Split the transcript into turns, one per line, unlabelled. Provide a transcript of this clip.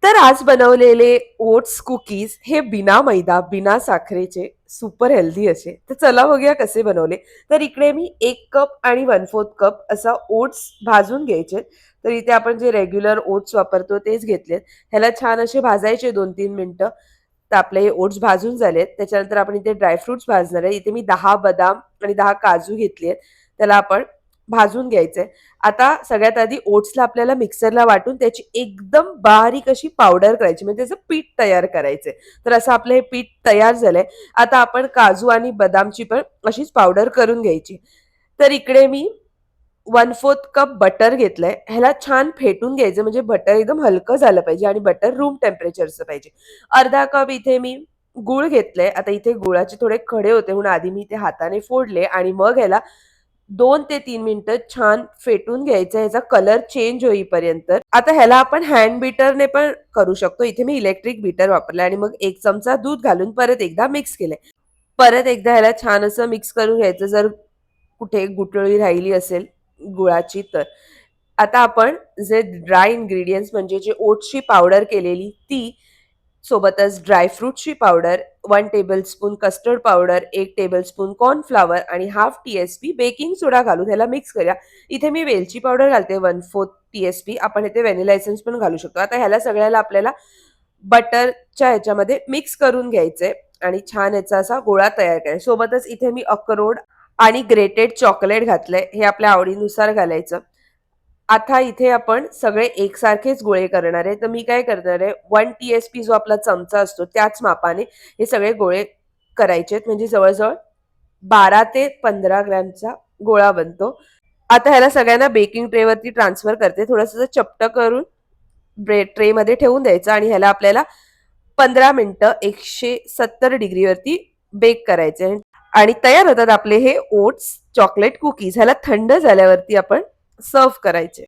तर आज बनवलेले ओट्स कुकीज हे बिना मैदा, बिना साखरेचे सुपर हेल्दी असे. तर चला बघूया कसे बनवले. तर इकडे मी 1 कप आणि 1/4 कप असा ओट्स भाजून घ्यायचे. तर इथे आपण जे रेग्युलर ओट्स वापरतो तेच घेतलेत. ह्याला छान असे भाजायचे 2-3 मिनिटं. तर आपले हे ओट्स भाजून झालेत. त्याच्यानंतर आपण इथे ड्रायफ्रुट्स भाजणार आहे. इथे मी 10 बदाम आणि 10 काजू घेतली त्याला आपण भाजून घ्यायचंय. आता सगळ्यात आधी ओट्सला आपल्याला मिक्सरला वाटून त्याची एकदम बारीक अशी पावडर करायची म्हणजे त्याचं पीठ तयार करायचंय. तर असं आपलं हे पीठ तयार झालंय. आता आपण काजू आणि बदामची पण अशीच पावडर करून घ्यायची. तर इकडे मी 1/4 कप बटर घेतलंय. ह्याला छान फेटून घ्यायचं म्हणजे बटर एकदम हलकं झालं पाहिजे आणि बटर रूम टेम्परेचरचं पाहिजे. अर्धा कप इथे मी गूळ घेतलंय. आता इथे गुळाचे थोडे खडे होते म्हणून आधी मी ते हाताने फोडले आणि मग ह्याला 2 ते 3 मिनिटं छान फेटून घ्यायचं ह्याचा कलर चेंज होईपर्यंत. आता ह्याला आपण हँड बीटरने पण करू शकतो. इथे मी इलेक्ट्रिक बीटर वापरला आणि मग 1 चमचा दूध घालून परत एकदा मिक्स केलंय. परत एकदा ह्याला छान असं मिक्स करून घ्यायचं जर कुठे गुठळी राहिली असेल गुळाची तर. आता आपण जे ड्राय इन्ग्रीडियंट्स म्हणजे जे ओट्सची पावडर केलेली ती, सोबतच ड्रायफ्रुटची powder, 1 tablespoon custard powder, 1 tablespoon cornflour आणि हाल्फ टी-एस-पी बेकिंग सोडा घालून ह्याला मिक्स करूया. इथे मी वेलची पावडर घालते 1/4 टी-एस-पी. आपण इथे व्हॅनिला एसेन्स पण घालू शकतो. आता ह्याला सगळ्याला आपल्याला बटरच्या ह्याच्यामध्ये मिक्स करून घ्यायचंय आणि छान याचा असा गोळा तयार करायचा. सोबतच इथे मी अक्रोड आणि ग्रेटेड चॉकलेट घातलंय. हे आपल्या आवडीनुसार घालायचं. आता इथे आपण सगळे एकसारखेच गोळे करणार आहे. तर मी काय करणार आहे 1 टी-एस-पी जो आपला चमचा असतो त्याच मापाने हे सगळे गोळे करायचे आहेत. म्हणजे जवळ-जवळ 12 ते 15 ग्रॅमचा गोळा बनतो. आता ह्याला सगळ्यांना बेकिंग ट्रेवरती ट्रान्सफर करते. थोडंसं चपटं करून ट्रेमध्ये ठेवून द्यायचं आणि ह्याला आपल्याला 15 मिनिटं 170 डिग्रीवरती बेक करायचे आणि तयार होतात आपले हे ओट्स चॉकलेट कुकीज. ह्याला थंड झाल्यावरती आपण सर्व्ह करायचे.